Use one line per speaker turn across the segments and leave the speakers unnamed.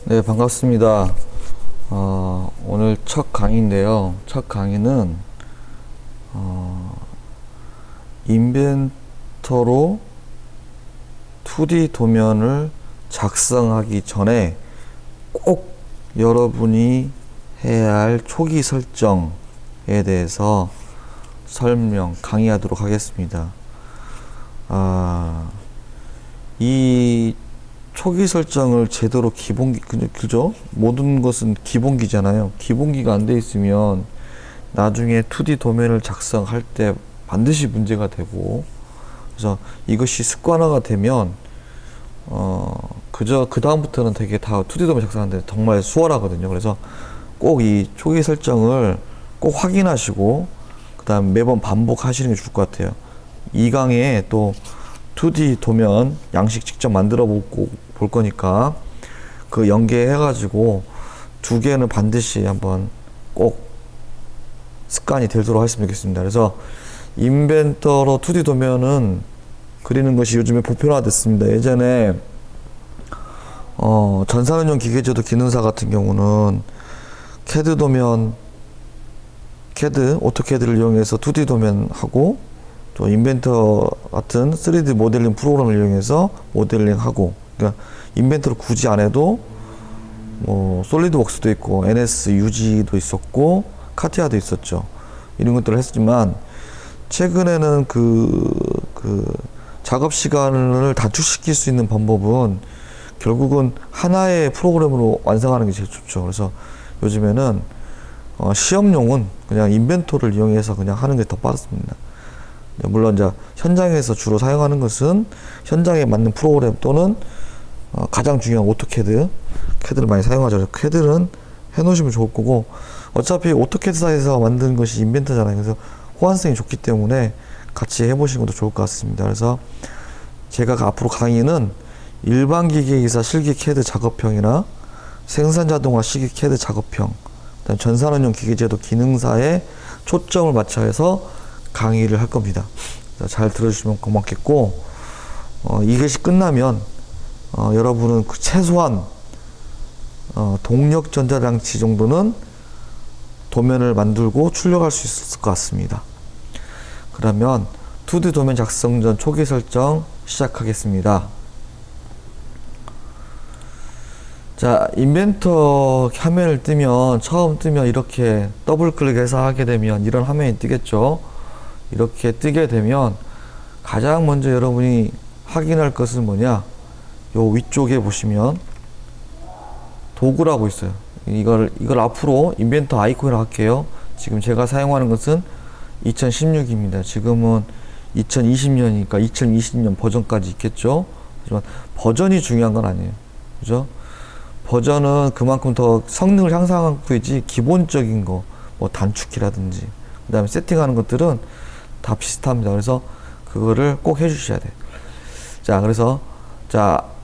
네, 반갑습니다. 오늘 첫 강의인데요. 첫 강의는 인벤터로 2D 도면을 작성하기 전에 꼭 여러분이 해야 할 초기 설정에 대해서 강의하도록 하겠습니다. 이 초기 설정을 제대로 기본기, 그죠? 모든 것은 기본기잖아요. 기본기가 안 돼 있으면 나중에 2D 도면을 작성할 때 반드시 문제가 되고, 그래서 이것이 습관화가 되면, 그 다음부터는 되게 다 2D 도면 작성하는데 정말 수월하거든요. 그래서 꼭 이 초기 설정을 꼭 확인하시고, 그 다음 매번 반복하시는 게 좋을 것 같아요. 이 강의에 또 2D 도면 양식 직접 만들어 볼 거니까 그 연계해가지고 2개는 반드시 한번 꼭 습관이 되도록 했으면 좋겠습니다. 그래서 인벤터로 2D 도면은 그리는 것이 요즘에 보편화됐습니다. 예전에 전산운용 기계제도 기능사 같은 경우는 캐드 도면, 오토캐드를 이용해서 2D 도면 하고, 또 인벤터 같은 3D 모델링 프로그램을 이용해서 모델링 하고, 그러니까 인벤터를 굳이 안 해도 뭐 솔리드웍스도 있고 NS, UG도 있었고 카티아도 있었죠. 이런 것들을 했지만 최근에는 그 작업 시간을 단축시킬 수 있는 방법은 결국은 하나의 프로그램으로 완성하는 게 제일 좋죠. 그래서 요즘에는 시험용은 그냥 인벤터를 이용해서 그냥 하는 게 더 빠르습니다. 물론 이제 현장에서 주로 사용하는 것은 현장에 맞는 프로그램 또는 가장 중요한 캐드를 많이 사용하죠. 그래서 캐드는 해놓으시면 좋을 거고, 어차피 오토캐드사에서 만든 것이 인벤터잖아요. 그래서 호환성이 좋기 때문에 같이 해보시는 것도 좋을 것 같습니다. 그래서 제가 앞으로 강의는 일반 기계기사 실기 캐드 작업형이나 생산자동화 시기 캐드 작업형, 그다음 전산운용 기계제도 기능사에 초점을 맞춰서 강의를 할 겁니다. 잘 들어주시면 고맙겠고, 이것이 끝나면 여러분은 그 최소한 동력 전자장치 정도는 도면을 만들고 출력할 수 있을 것 같습니다. 그러면 2D 도면 작성 전 초기 설정 시작하겠습니다. 자, 인벤터 화면을 처음 뜨면 이렇게 더블 클릭해서 하게 되면 이런 화면이 뜨겠죠. 이렇게 뜨게 되면 가장 먼저 여러분이 확인할 것은 뭐냐, 요 위쪽에 보시면 도구라고 있어요. 이걸 앞으로 인벤터 아이콘이라고 할게요. 지금 제가 사용하는 것은 2016입니다. 지금은 2020년이니까 2020년 버전까지 있겠죠. 하지만 버전이 중요한 건 아니에요. 그죠? 버전은 그만큼 더 성능을 향상하고이지 기본적인 거, 뭐 단축키라든지, 그 다음에 세팅하는 것들은 다 비슷합니다. 그래서 그거를 꼭 해주셔야 돼요. 자, 그래서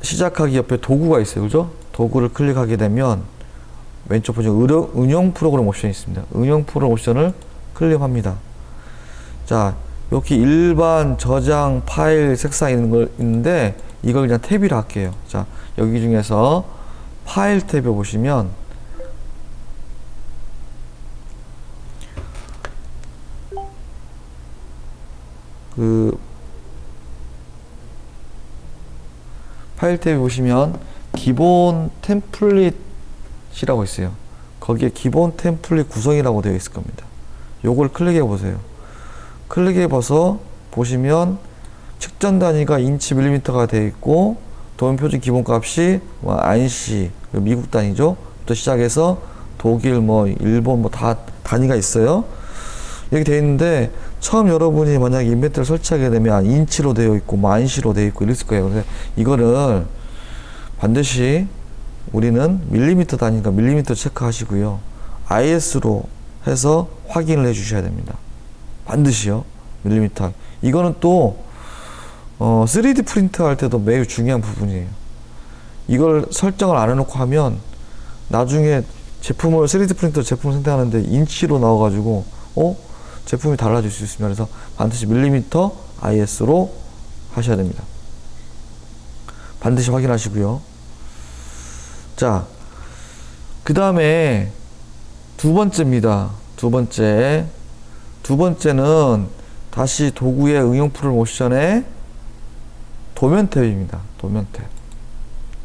시작하기 옆에 도구가 있어요. 그죠? 도구를 클릭하게 되면 왼쪽 보시면 응용 프로그램 옵션이 있습니다. 응용 프로그램 옵션을 클릭합니다. 자, 여기 일반 저장 파일 색상 있는데 이걸 그냥 탭이라 할게요. 자, 여기 중에서 파일 탭에 보시면 파일 탭에 보시면 기본 템플릿이라고 있어요. 거기에 기본 템플릿 구성이라고 되어 있을 겁니다. 요걸 클릭해 보세요. 클릭해 봐서 보시면 측정 단위가 인치 밀리미터가 되어 있고, 도면 표준 기본 값이 안시, 미국 단위죠. 또 시작해서 독일, 일본 다 단위가 있어요. 이렇게 되어 있는데, 처음 여러분이 만약에 인벤터를 설치하게 되면 인치로 되어 있고 안시로 되어 있고 이랬을 거예요. 그래서 이거를 반드시 우리는 밀리미터 단위니까 밀리미터 체크하시고요. IS로 해서 확인을 해 주셔야 됩니다. 반드시요. 밀리미터. 이거는 또 3D 프린트 할 때도 매우 중요한 부분이에요. 이걸 설정을 안 해놓고 하면 나중에 3D 프린터 제품을 선택하는데 인치로 나와가지고 제품이 달라질 수 있습니다. 그래서 반드시 밀리미터 IS로 하셔야 됩니다. 반드시 확인하시고요. 자, 그 다음에 두 번째입니다. 두 번째는 다시 도구의 응용 풀 모션의 도면 탭입니다. 도면 탭.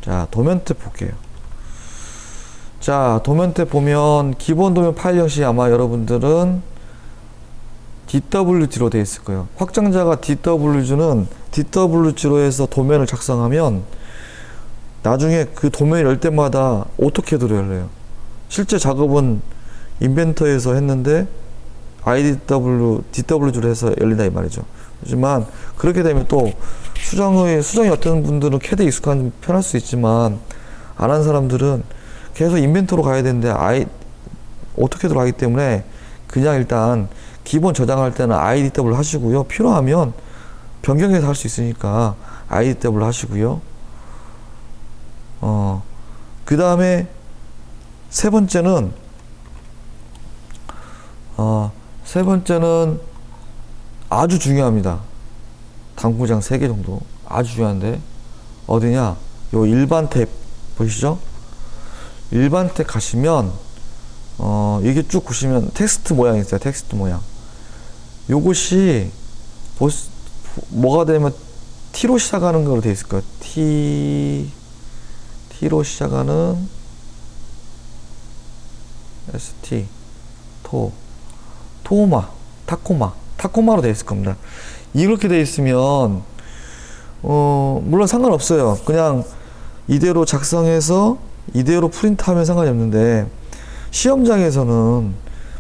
자, 도면 탭 볼게요. 자, 도면 탭 보면 기본 도면 파일 형식이 아마 여러분들은 DWG로 되어 있을 거예요. 확장자가 DWG로 해서 도면을 작성하면 나중에 그 도면을 열 때마다 오토캐드로 열려요. 실제 작업은 인벤터에서 했는데 DWG로 해서 열린다 이 말이죠. 하지만 그렇게 되면 또 수정이 어떤 분들은 캐드에 익숙한 편할 수 있지만 안 한 사람들은 계속 인벤터로 가야 되는데 오토캐드로 하기 때문에 그냥 일단 기본 저장할 때는 IDW 하시고요. 필요하면 변경해서 할 수 있으니까 IDW 하시고요. 그 다음에 세 번째는 아주 중요합니다. 당구장 3개 정도 아주 중요한데 어디냐? 요 일반 탭 보이시죠? 일반 탭 가시면 이게 쭉 보시면 텍스트 모양이 있어요. 텍스트 모양. 요것이 뭐가 되면 T로 시작하는 거로 되어 있을 거예요. T로 시작하는 ST 타코마로 되어 있을 겁니다. 이렇게 되어 있으면 물론 상관없어요. 그냥 이대로 작성해서 이대로 프린트하면 상관이 없는데 시험장에서는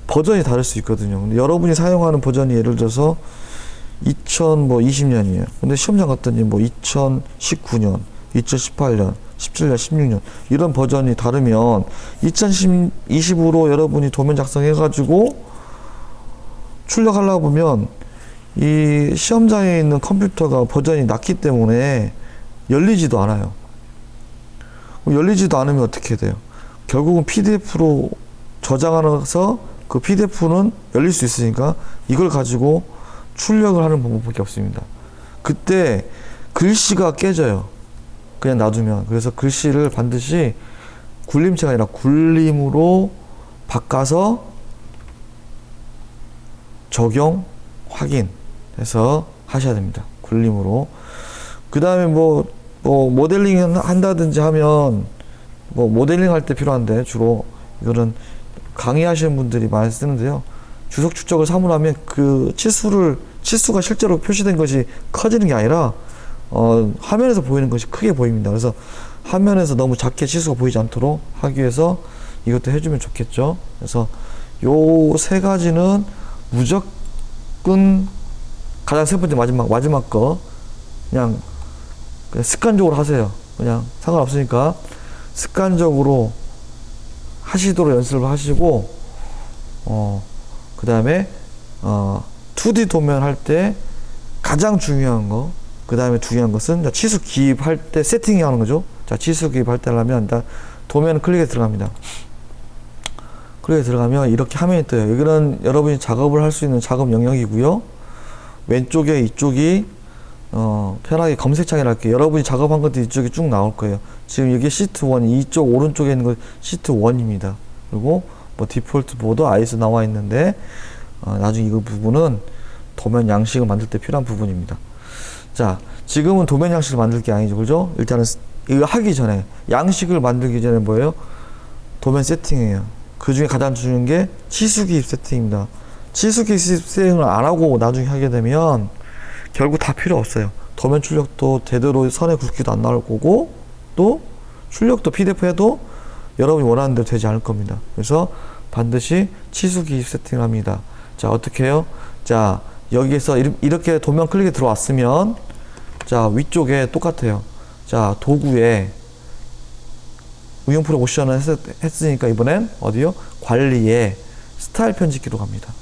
버전이 다를 수 있거든요. 근데 여러분이 사용하는 버전이 예를 들어서 2020년이에요. 근데 시험장 갔더니 2019년, 2018년, 17년, 16년 이런 버전이 다르면 2020으로 여러분이 도면 작성해가지고 출력하려고 보면 이 시험장에 있는 컴퓨터가 버전이 낮기 때문에 열리지도 않아요. 열리지도 않으면 어떻게 돼요? 결국은 PDF로 저장하면서 그 PDF는 열릴 수 있으니까 이걸 가지고 출력을 하는 방법밖에 없습니다. 그때 글씨가 깨져요. 그냥 놔두면. 그래서 글씨를 반드시 굴림체가 아니라 굴림으로 바꿔서 적용, 확인해서 하셔야 됩니다. 굴림으로. 그 다음에 모델링 한다든지 하면 모델링 할 때 필요한데 주로 이거는 강의하시는 분들이 많이 쓰는데요. 주석 축적을 사물하면 그 치수가 실제로 표시된 것이 커지는 게 아니라 화면에서 보이는 것이 크게 보입니다. 그래서 화면에서 너무 작게 치수가 보이지 않도록 하기 위해서 이것도 해주면 좋겠죠. 그래서 요 세 가지는 무조건 가장 세 번째 마지막 거 그냥 습관적으로 하세요. 그냥 상관없으니까 습관적으로 하시도록 연습을 하시고 그 다음에 2D 도면 할 때 가장 중요한 거 그 다음에 중요한 것은 치수 기입할 때 세팅하는 거죠. 자, 치수 기입할 때 하려면 일단 도면 클릭에 들어갑니다. 클릭에 들어가면 이렇게 화면이 떠요. 여기는 여러분이 작업을 할 수 있는 작업 영역이고요. 왼쪽에 이쪽이 편하게 검색창이라 할게요. 여러분이 작업한 것도 이쪽에 쭉 나올 거예요. 지금 여기 시트 1, 이쪽 오른쪽에 있는 거 시트 1입니다. 그리고 디폴트 보드 ISO 나와 있는데 나중에 이 부분은 도면 양식을 만들 때 필요한 부분입니다. 자, 지금은 도면 양식을 만들 게 아니죠. 그죠? 일단은 이거 하기 전에 양식을 만들기 전에 뭐예요? 도면 세팅이에요. 그 중에 가장 중요한 게 치수 기입 세팅입니다. 치수 기입 세팅을 안 하고 나중에 하게 되면 결국 다 필요 없어요. 도면 출력도 제대로 선의 굵기도 안 나올 거고 또 출력도 PDF 해도 여러분이 원하는 대로 되지 않을 겁니다. 그래서 반드시 치수 기입 세팅을 합니다. 자, 어떻게 해요? 자, 여기에서 이렇게 도면 클릭에 들어왔으면 자, 위쪽에 똑같아요. 자, 도구에 응용 프로 모션을 했으니까 이번엔 어디요? 관리에 스타일 편집기로 갑니다.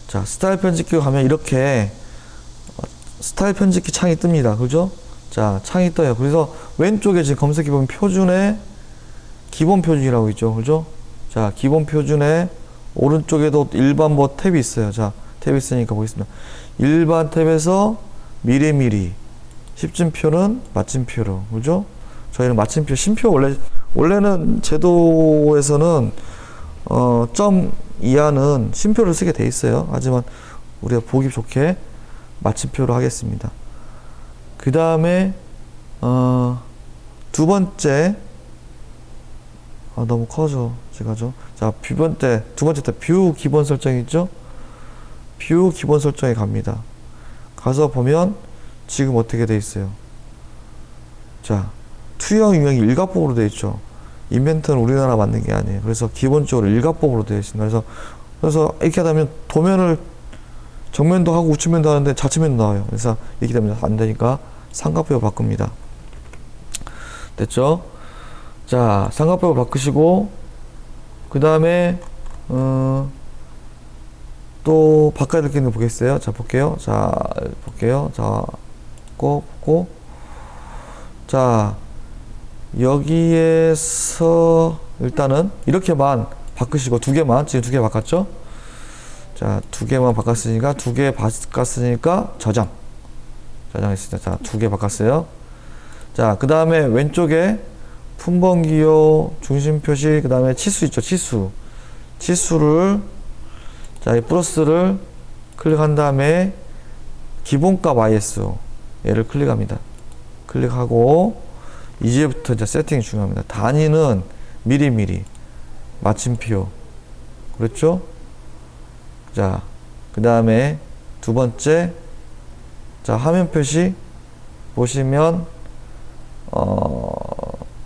자, 스타일 편집기로 가면 이렇게 스타일 편집기 창이 뜹니다. 그죠? 자, 창이 떠요. 그래서 왼쪽에 지금 검색해 보면 표준에 기본 표준이라고 있죠. 그죠? 자, 기본 표준에 오른쪽에도 일반 탭이 있어요. 자, 탭이 있으니까 보겠습니다. 일반 탭에서 미리미리 10진표는 마침표로, 그죠? 저희는 마침표, 쉼표 원래는 제도에서는 점 이하는 쉼표를 쓰게 돼 있어요. 하지만 우리가 보기 좋게 마침표로 하겠습니다. 그 다음에 두 번째 너무 커져 제가죠. 자, 두 번째 뷰 기본 설정 있죠? 뷰 기본 설정에 갑니다. 가서 보면 지금 어떻게 돼 있어요? 자, 투영 유형이 일가법으로 되어 있죠. 인벤터는 우리나라 만든 게 아니에요. 그래서 기본적으로 일가법으로 되어 있습니다. 그래서 이렇게 하면 도면을 정면도 하고 우측면도 하는데 좌측면도 나와요. 그래서 이렇게 되면 안 되니까 삼각표로 바꿉니다. 됐죠? 자, 삼각표로 바꾸시고 그 다음에 또 바꿔야 될 게 있는 거 보겠어요? 자, 볼게요. 자, 꽂고 자, 여기에서 일단은 이렇게만 바꾸시고 두 개만, 지금 두 개 바꿨죠? 자, 두 개만 바꿨으니까 두 개 바꿨으니까 저장했습니다. 자, 두 개 바꿨어요. 자, 그 다음에 왼쪽에 품번 기호, 중심 표시, 그 다음에 치수 있죠? 치수를 자, 이 플러스를 클릭한 다음에 기본값 ISO 얘를 클릭합니다. 클릭하고 이제부터 이제 세팅이 중요합니다. 단위는 미리미리, 마침표, 그렇죠? 자, 그 다음에 두 번째, 자, 화면 표시 보시면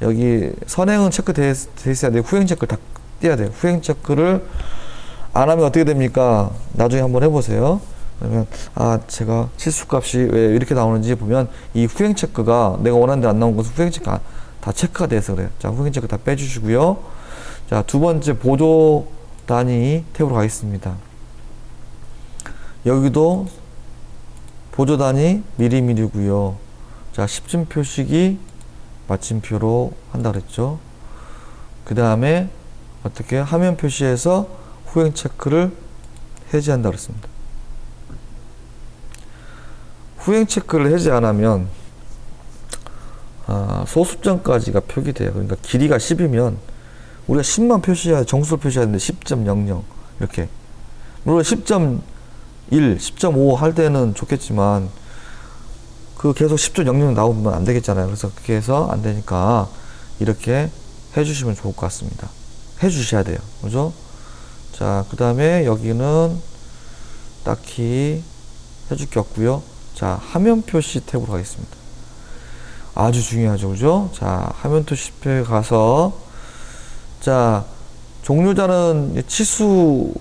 여기 선행은 체크돼 있어야 돼요. 후행 체크를 다 띄어야 돼요. 후행 체크를 안 하면 어떻게 됩니까? 나중에 한번 해보세요. 그러면 제가 치수값이 왜 이렇게 나오는지 보면 이 후행 체크가 내가 원하는 데 안 나온 것은 후행 체크가 다 체크가 돼서 그래요. 자, 후행 체크 다 빼주시고요. 자, 두 번째 보조 단위 탭으로 가겠습니다. 여기도 보조 단위 미리미리고요. 자, 10점 표식이 마침표로 한다 그랬죠. 그 다음에 어떻게 화면 표시에서 후행 체크를 해제한다 그랬습니다. 후행 체크를 해제 안 하면 소수점까지가 표기돼요. 그러니까 길이가 10이면 우리가 10만 표시해야 정수를 표시해야 되는데 10.00 이렇게. 물론 10.1, 10.5 할 때는 좋겠지만 그 계속 10.00 나오면 안 되겠잖아요. 그래서 그렇게 해서 안 되니까 이렇게 해주시면 좋을 것 같습니다. 해주셔야 돼요. 그죠? 자, 그 다음에 여기는 딱히 해줄 게 없고요. 자, 화면 표시 탭으로 가겠습니다. 아주 중요하죠. 그죠? 자, 화면 표시표에 가서 자, 종료자는 치수선의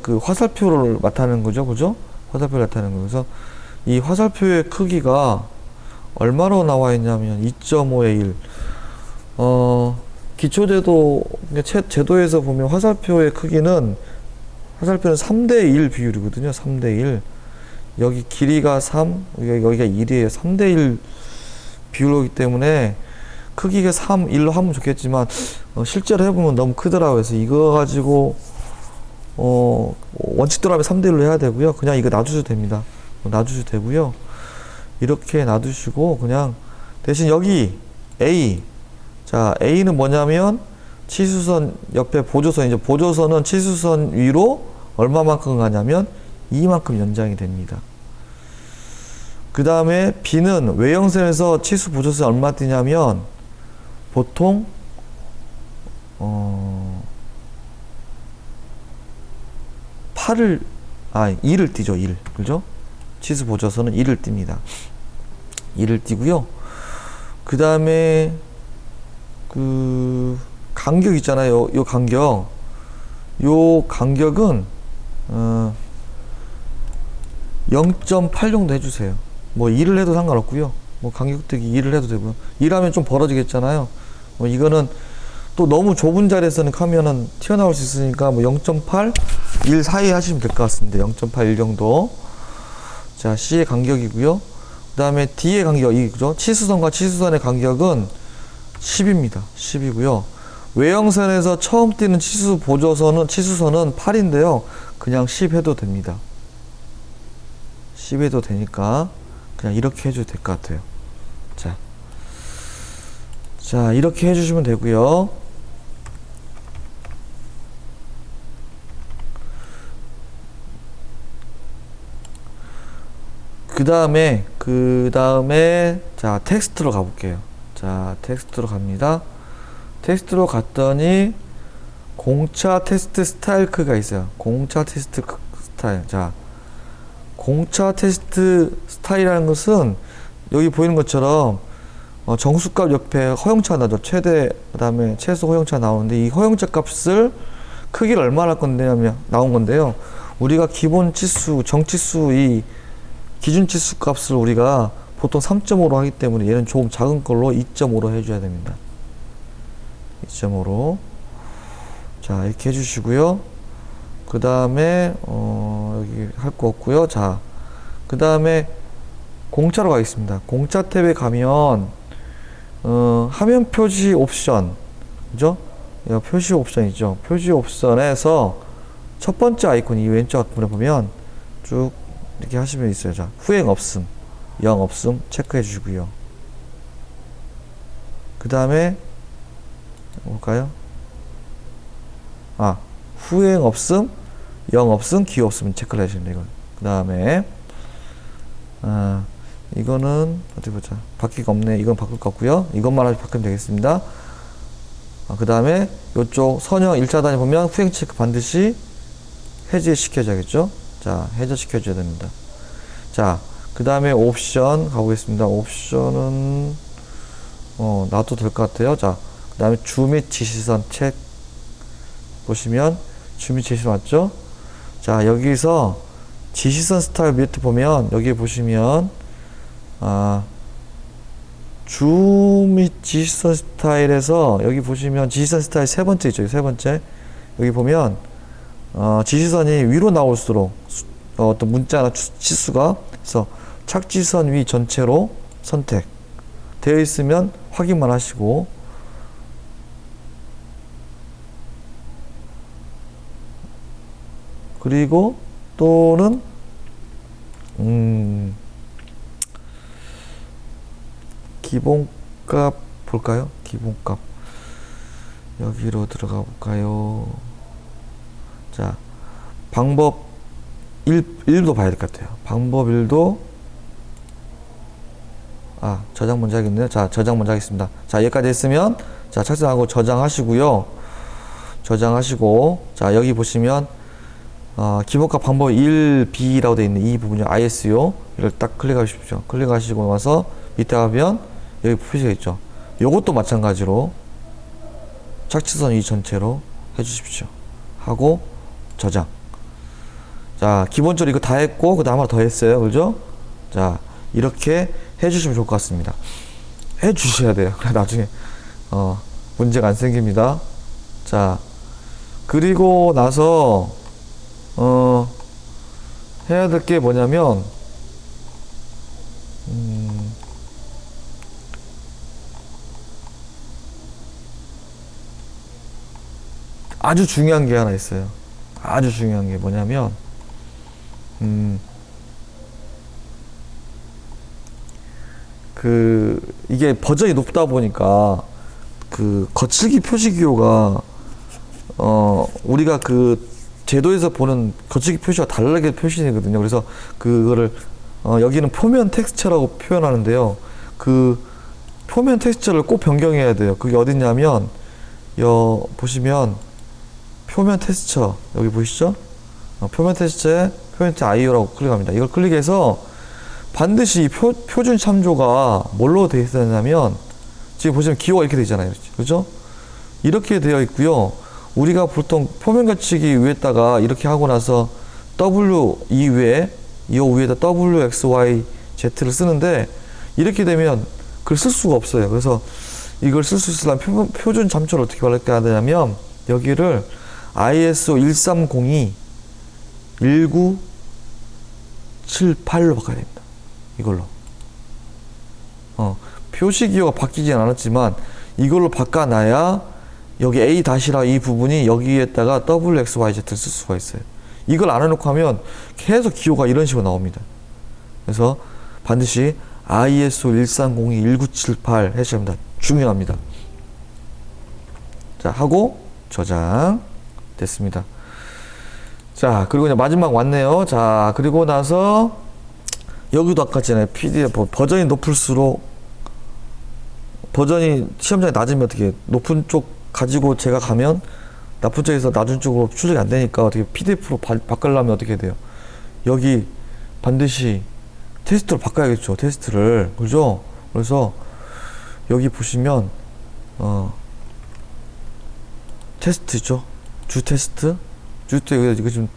그 화살표를 나타내는 거죠. 그죠? 화살표를 나타내는 거예요. 그래서 이 화살표의 크기가 얼마로 나와 있냐면 2.5의 1. 기초제도, 제도에서 보면 화살표의 크기는, 화살표는 3대 1 비율이거든요. 3대 1. 여기 길이가 3, 여기가 1이에요. 3대 1 비율이기 때문에 크기가 3, 1로 하면 좋겠지만, 실제로 해보면 너무 크더라고요. 그래서 이거 가지고, 원칙대로 하면 3대 1로 해야 되고요. 그냥 이거 놔주셔도 됩니다. 놔주셔도 되고요. 이렇게 놔두시고, 그냥, 대신 여기, A. 자, A는 뭐냐면, 치수선 옆에 보조선이죠. 보조선은 치수선 위로 얼마만큼 가냐면, 이만큼 연장이 됩니다. 그 다음에 B는 외형선에서 치수 보조선이 얼마 뛰냐면, 보통, 2를 띄죠, 1. 그죠? 치수 보조선은 2를 띱니다. 2를 띄고요. 그 다음에, 간격 있잖아요. 요 간격. 요 간격은, 0.8 정도 해주세요. 뭐 2를 해도 상관없고요. 뭐 간격대기 2를 해도 되고요. 2라면 좀 벌어지겠잖아요. 뭐 이거는 또 너무 좁은 자리에서는 하면은 튀어나올 수 있으니까 뭐 0.8, 1 사이 하시면 될 것 같습니다. 0.8, 1 정도. 자, C의 간격이고요. 그 다음에 D의 간격이, 그죠? 치수선과 치수선의 간격은 10입니다. 10이고요. 외형선에서 처음 띄는 치수선은 8인데요. 그냥 10 해도 됩니다. 10 해도 되니까 그냥 이렇게 해줘도 될 것 같아요. 자, 자, 이렇게 해주시면 되고요. 그 다음에 자, 텍스트로 가볼게요. 자, 텍스트로 갑니다. 텍스트로 갔더니 공차 테스트 스타일크가 있어요. 공차 테스트 스타일. 자, 공차 테스트 스타일이라는 것은 여기 보이는 것처럼 정수값 옆에 허용차 나죠. 최대, 그 다음에 최소 허용차 나오는데 이 허용차 값을 크기를 얼마나 할 건데냐면 나온 건데요. 우리가 기본 치수, 정치수 이 기준 치수 값을 우리가 보통 3.5로 하기 때문에 얘는 조금 작은 걸로 2.5로 해줘야 됩니다. 2.5로. 자, 이렇게 해주시고요. 그 다음에 여기 할 거 없고요. 자, 그 다음에 공차로 가겠습니다. 공차 탭에 가면 화면 표시 옵션, 그죠? 표시 옵션 있죠. 표시 옵션에서 첫 번째 아이콘 이 왼쪽 부분에 보면 쭉 이렇게 하시면 있어요. 자, 후행 없음, 0 없음 체크해 주시고요. 그 다음에 볼까요? 아, 후행 없음, 0 없음, 기호 없음 체크를 해주시면 돼요. 그 다음에 이거는 어디 보자. 바뀔 거 없네. 이건 바꿀 거 없고요. 이것만 바꾸면 되겠습니다. 그 다음에 이쪽 선형 1차 단위 보면 후행 체크 반드시 해제시켜줘야겠죠. 자, 해제시켜줘야 됩니다. 자, 그 다음에 옵션 가보겠습니다. 옵션은 놔도 될 것 같아요. 자, 그 다음에 주 및 지시선 책 보시면 주 및 지시선 맞죠? 자, 여기서 지시선 스타일 밑에 보면 여기 보시면 주 및 지시선 스타일에서 여기 보시면 지시선 스타일 세 번째 있죠. 세 번째 여기 보면 지시선이 위로 나올수록 어떤 문자나 치수가 그래서 착지선 위 전체로 선택 되어 있으면 확인만 하시고 그리고 또는 기본값 볼까요? 기본값 여기로 들어가 볼까요? 자, 방법 1도 봐야 될 것 같아요. 방법 1도 저장 먼저 하겠네요. 자, 저장 먼저 하겠습니다. 자, 여기까지 했으면 자, 착색하고 저장하시고요. 저장하시고 자, 여기 보시면 기본값 방법 1B라고 되어 있는 이 부분이 IS요. 이걸 딱 클릭하십시오. 클릭하시고 나서 밑에 가면 여기 표시가 있죠. 요것도 마찬가지로 착지선 위 전체로 해주십시오. 하고 저장. 자, 기본적으로 이거 다 했고 그 다음 하나 더 했어요. 그죠? 자, 이렇게 해주시면 좋을 것 같습니다. 해주셔야 돼요. 그래 나중에 문제가 안 생깁니다. 자, 그리고 나서 해야 될 게 뭐냐면 아주 중요한 게 하나 있어요. 아주 중요한 게 뭐냐면 이게 버전이 높다 보니까 거칠기 표시 기호가 우리가 제도에서 보는 거칠기 표시와 다르게 표시되거든요. 그래서 그거를 여기는 표면 텍스처라고 표현하는데요. 표면 텍스처를 꼭 변경해야 돼요. 그게 어딨냐면 보시면 표면 텍스처 여기 보이시죠? 표면 텍스처에 표면 IO라고 클릭합니다. 이걸 클릭해서 반드시 표준 참조가 뭘로 되어 있었냐면 지금 보시면 기호가 이렇게 되어 있잖아요. 그죠? 이렇게 되어 있고요. 우리가 보통 표면 거치기 위에다가 이렇게 하고 나서 W 이후에 이 위에다 W, X, Y, Z를 쓰는데 이렇게 되면 그걸 쓸 수가 없어요. 그래서 이걸 쓸 수 있으려면 표준 참조를 어떻게 발견해야 되냐면 여기를 ISO 1302 1978로 바꿔야 됩니다. 이걸로. 표시 기호가 바뀌진 않았지만 이걸로 바꿔놔야 여기 A 다시라 이 부분이 여기에다가 WXYZ를 쓸 수가 있어요. 이걸 안 해놓고 하면 계속 기호가 이런 식으로 나옵니다. 그래서 반드시 ISO 1302 1978 해주셔야 합니다. 중요합니다. 자, 하고 저장 됐습니다. 자, 그리고 이제 마지막 왔네요. 자, 그리고 나서 여기도 아까 전에 PDF 버전이 높을수록 버전이 시험장에 낮으면 어떻게 높은 쪽 가지고 제가 가면 높은 쪽에서 낮은 쪽으로 출력이 안 되니까 어떻게 PDF로 바꾸려면 어떻게 돼요? 여기 반드시 테스트로 바꿔야겠죠. 테스트를. 그죠? 그래서 여기 보시면 테스트 있죠? 주 테스트 이거 지금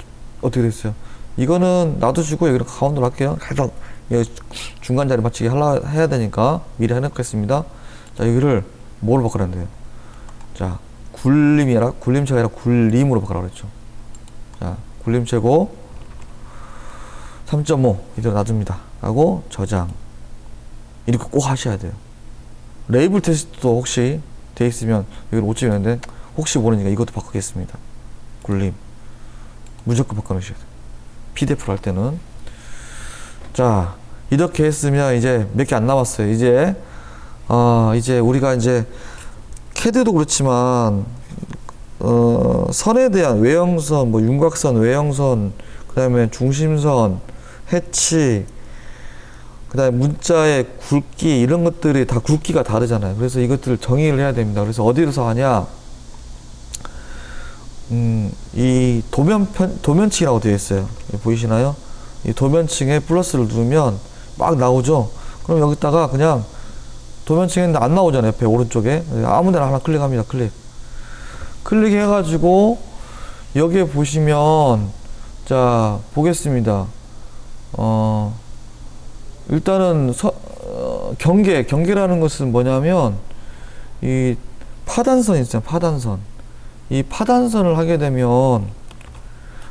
어떻게 됐어요? 이거는 놔두시고 여기를 가운데로 할게요. 계속 중간 자리 맞추기 해야 되니까 미리 해놓겠습니다. 자, 여기를 뭐로 바꾸라는 돼요? 자, 굴림체가 아니라 굴림으로 바꾸라 그랬죠. 자, 굴림체고 3.5 이대로 놔둡니다. 하고 저장. 이렇게 꼭 하셔야 돼요. 레이블 테스트도 혹시 돼 있으면 여기를 5.0인데 혹시 모르니까 이것도 바꾸겠습니다. 굴림 무조건 바꿔놓으셔야 돼요. PDF로 할 때는. 자, 이렇게 했으면 이제 몇 개 안 남았어요. 이제 우리가 이제 캐드도 그렇지만 선에 대한 외형선, 뭐 윤곽선, 외형선, 그 다음에 중심선, 해치, 그 다음에 문자의 굵기, 이런 것들이 다 굵기가 다르잖아요. 그래서 이것들을 정의를 해야 됩니다. 그래서 어디서 하냐? 이 도면층이라고 되어 있어요. 보이시나요? 이 도면층에 플러스를 누르면 막 나오죠? 그럼 여기다가 그냥 도면층에 안 나오잖아요. 옆에 오른쪽에. 아무 데나 하나 클릭합니다. 클릭해가지고 여기에 보시면 자, 보겠습니다. 일단은 경계라는 것은 뭐냐면 이 파단선 있잖아요. 파단선. 이 파단선을 하게 되면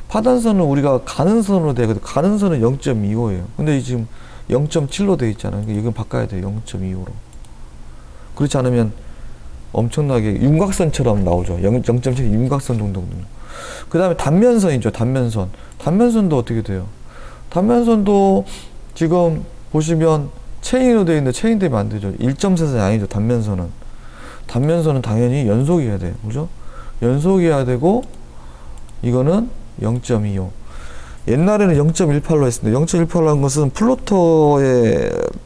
파단선은 우리가 가는 선으로 되거든. 가는 선은 0.25예요. 근데 지금 0.7로 되어 있잖아요. 그러니까 이건 바꿔야 돼요. 0.25로. 그렇지 않으면 엄청나게 윤곽선처럼 나오죠. 0.7 윤곽선 정도거든요. 그 다음에 단면선이죠. 단면선도 어떻게 돼요? 단면선도 지금 보시면 체인으로 되어 있는데 체인 되면 안 되죠. 1.4선이 아니죠. 단면선은 당연히 연속이어야 돼요. 그죠? 연속이어야 되고 이거는 0.25. 옛날에는 0.18로 했습니다. 0.18로 한 것은 플로터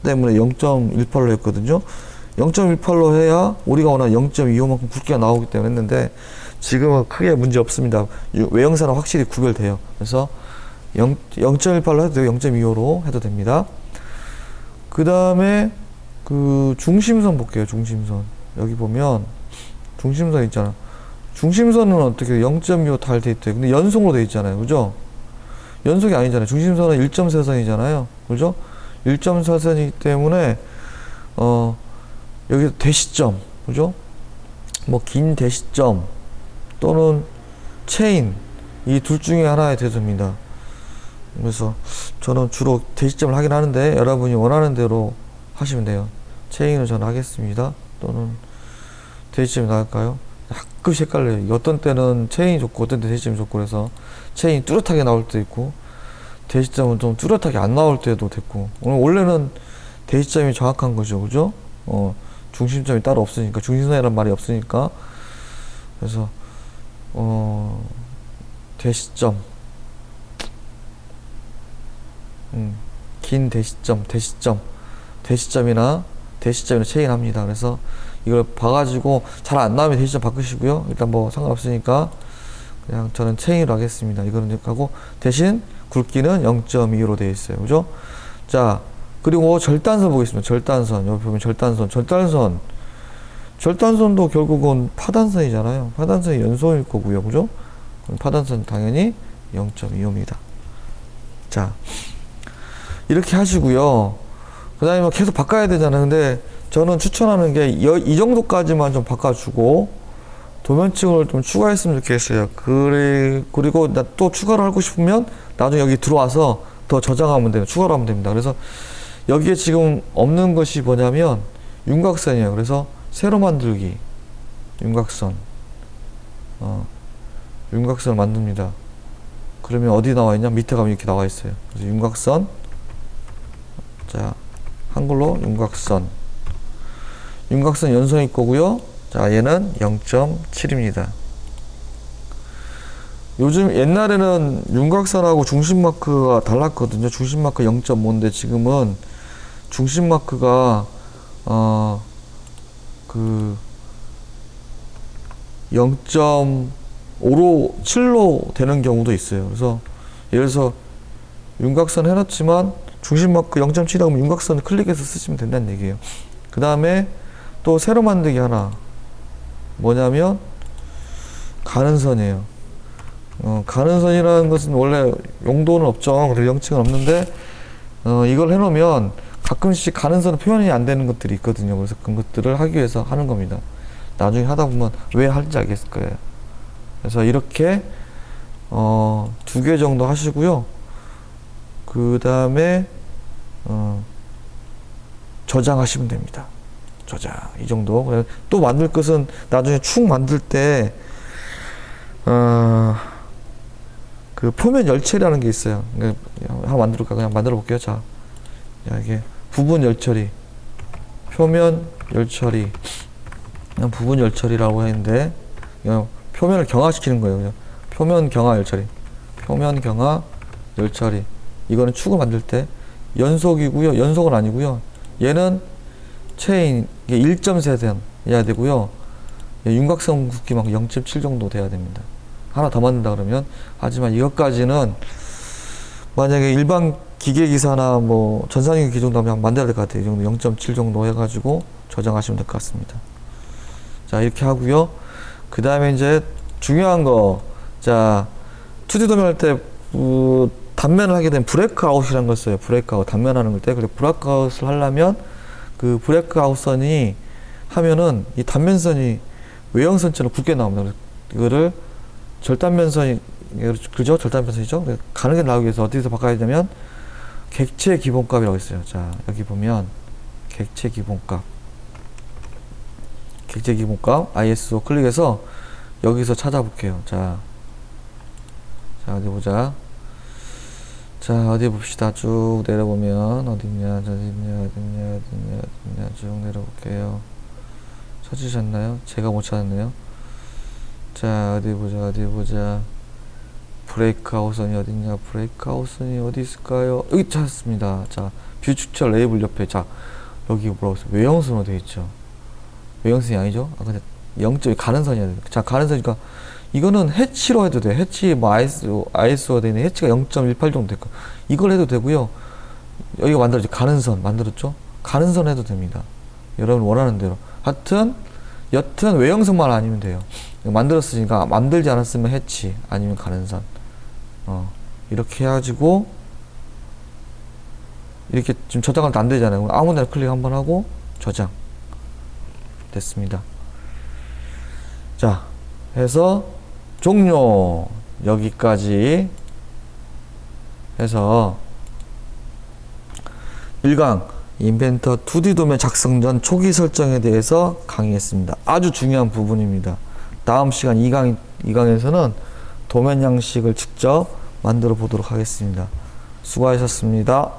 때문에 0.18로 했거든요. 0.18로 해야 우리가 원하는 0.25만큼 굵기가 나오기 때문에 했는데 지금은 크게 문제 없습니다. 외형사는 확실히 구별돼요. 그래서 0.18로 해도 되고 0.25로 해도 됩니다. 그 다음에 그 중심선 볼게요. 중심선. 여기 보면 중심선 있잖아. 중심선은 어떻게 0.25 달 돼 있대요. 근데 연속으로 돼 있잖아요. 그죠? 연속이 아니잖아요. 중심선은 1.4선이잖아요. 그죠? 1.4선이기 때문에 여기 대시점, 그죠? 뭐 긴 대시점 또는 체인, 이 둘 중에 하나에 대소입니다. 그래서 저는 주로 대시점을 하긴 하는데 여러분이 원하는 대로 하시면 돼요. 체인을 저는 하겠습니다. 또는 대시점이 나을까요? 가끔씩 헷갈려요. 어떤 때는 체인이 좋고 어떤 때 대시점이 좋고 그래서 체인이 뚜렷하게 나올 때도 있고 대시점은 좀 뚜렷하게 안 나올 때도 됐고 원래는 대시점이 정확한 거죠. 그죠? 중심점이 따로 없으니까 중심선이라는 말이 없으니까 그래서 대시점 긴 대시점이나 체인 합니다. 그래서 이걸 봐가지고 잘 안 나오면 대시점 바꾸시고요. 일단 뭐 상관없으니까 그냥 저는 체인으로 하겠습니다. 이거는 이렇게 하고 대신 굵기는 0.25로 되어 있어요. 그죠? 자, 그리고 절단선 보겠습니다. 절단선. 여기 보면 절단선도 결국은 파단선이잖아요. 파단선이 연속일 거고요. 그죠? 파단선 당연히 0.25입니다. 자, 이렇게 하시고요. 그 다음에 뭐 계속 바꿔야 되잖아요. 근데 저는 추천하는 게 이 정도까지만 좀 바꿔주고 도면층을 좀 추가했으면 좋겠어요. 그리고 또 추가를 하고 싶으면 나중에 여기 들어와서 더 저장하면 돼요. 추가로 하면 됩니다. 그래서 여기에 지금 없는 것이 뭐냐면 윤곽선이에요. 그래서 새로 만들기 윤곽선을 만듭니다. 그러면 어디 나와 있냐? 밑에 가면 이렇게 나와 있어요. 그래서 윤곽선, 자, 한글로 윤곽선. 윤곽선 연성일 거고요. 자, 얘는 0.7입니다. 요즘 옛날에는 윤곽선하고 중심 마크가 달랐거든요. 중심 마크 0.5인데 지금은 중심 마크가 0.5로 7로 되는 경우도 있어요. 그래서 예를 들어서 윤곽선 해놨지만 중심 마크 0.7하면 윤곽선 클릭해서 쓰시면 된다는 얘기예요. 그 다음에 또 새로 만들기 하나 뭐냐면 가는선이에요. 가는선이라는 것은 원래 용도는 없죠. 명칭은 없는데 이걸 해놓으면 가끔씩 가는선은 표현이 안 되는 것들이 있거든요. 그래서 그런 것들을 하기 위해서 하는 겁니다. 나중에 하다 보면 왜 하는지 알겠을 거예요. 그래서 이렇게 2개 정도 하시고요. 그 다음에 저장하시면 됩니다. 저장 이 정도. 또 만들 것은 나중에 축 만들 때 그 표면 열처리라는 게 있어요. 한번 만들까 그냥 만들어 볼게요. 자, 이게 부분 열처리, 표면 열처리, 그냥 부분 열처리라고 했는데 그냥 표면을 경화시키는 거예요. 그냥 표면 경화 열처리, 표면 경화 열처리. 이거는 축을 만들 때 연속이고요. 연속은 아니고요. 얘는 체인 이게 1.3야 되고요. 윤곽선 굵기만큼 0.7 정도 돼야 됩니다. 하나 더 만든다 그러면. 하지만 이것까지는 만약에 일반 기계기사나 뭐 전산기 기종도 한번 만들어야 될 것 같아요. 이 정도 0.7 정도 해가지고 저장하시면 될 것 같습니다. 자, 이렇게 하고요. 그 다음에 이제 중요한 거, 자, 2D 도면 할 때 단면을 하게 되면 브레이크아웃이라는 걸 써요. 브레이크아웃, 단면하는 걸 때. 그리고 브레이크아웃을 하려면 그 브레이크아웃 선이 하면은 이 단면선이 외형선처럼 굵게 나옵니다. 이거를 절단면선이, 그죠? 절단면선이죠? 가는 게 나오기 위해서 어디서 바꿔야 되냐면 객체 기본값이라고 있어요. 자, 여기 보면 객체 기본값, 객체 기본값 ISO 클릭해서 여기서 찾아볼게요. 자, 어디 보자. 자, 어디 봅시다. 쭉 내려보면 어딨냐 쭉 내려볼게요. 찾으셨나요? 제가 못 찾았네요. 자, 어디 보자. 브레이크아웃선이 어딨냐? 브레이크아웃선이 어디 있을까요? 여기 찾았습니다. 자, 뷰 축처 레이블 옆에. 자, 여기 뭐라고 했어요? 외형선으로 되어 있죠. 외형선이 아니죠? 근데 0점 가는선이야 돼. 자, 가는선이니까 이거는 해치로 해도 돼. 해치 뭐 ISO가 되는 해치가 0.18 정도 됐고 이걸 해도 되고요. 여기가 만들어졌죠. 가는선 만들었죠. 가는선 해도 됩니다. 여러분 원하는 대로. 여튼 외형선만 아니면 돼요. 만들었으니까 만들지 않았으면 해치 아니면 가는선. 이렇게 해가지고 이렇게 지금 저장할 때 안 되잖아요. 아무데나 클릭 한번 하고 저장 됐습니다. 자, 해서 종료. 여기까지 해서 1강 인벤터 2D 도면 작성 전 초기 설정에 대해서 강의했습니다. 아주 중요한 부분입니다. 다음 시간 2강에서는 도면 양식을 직접 만들어 보도록 하겠습니다. 수고하셨습니다.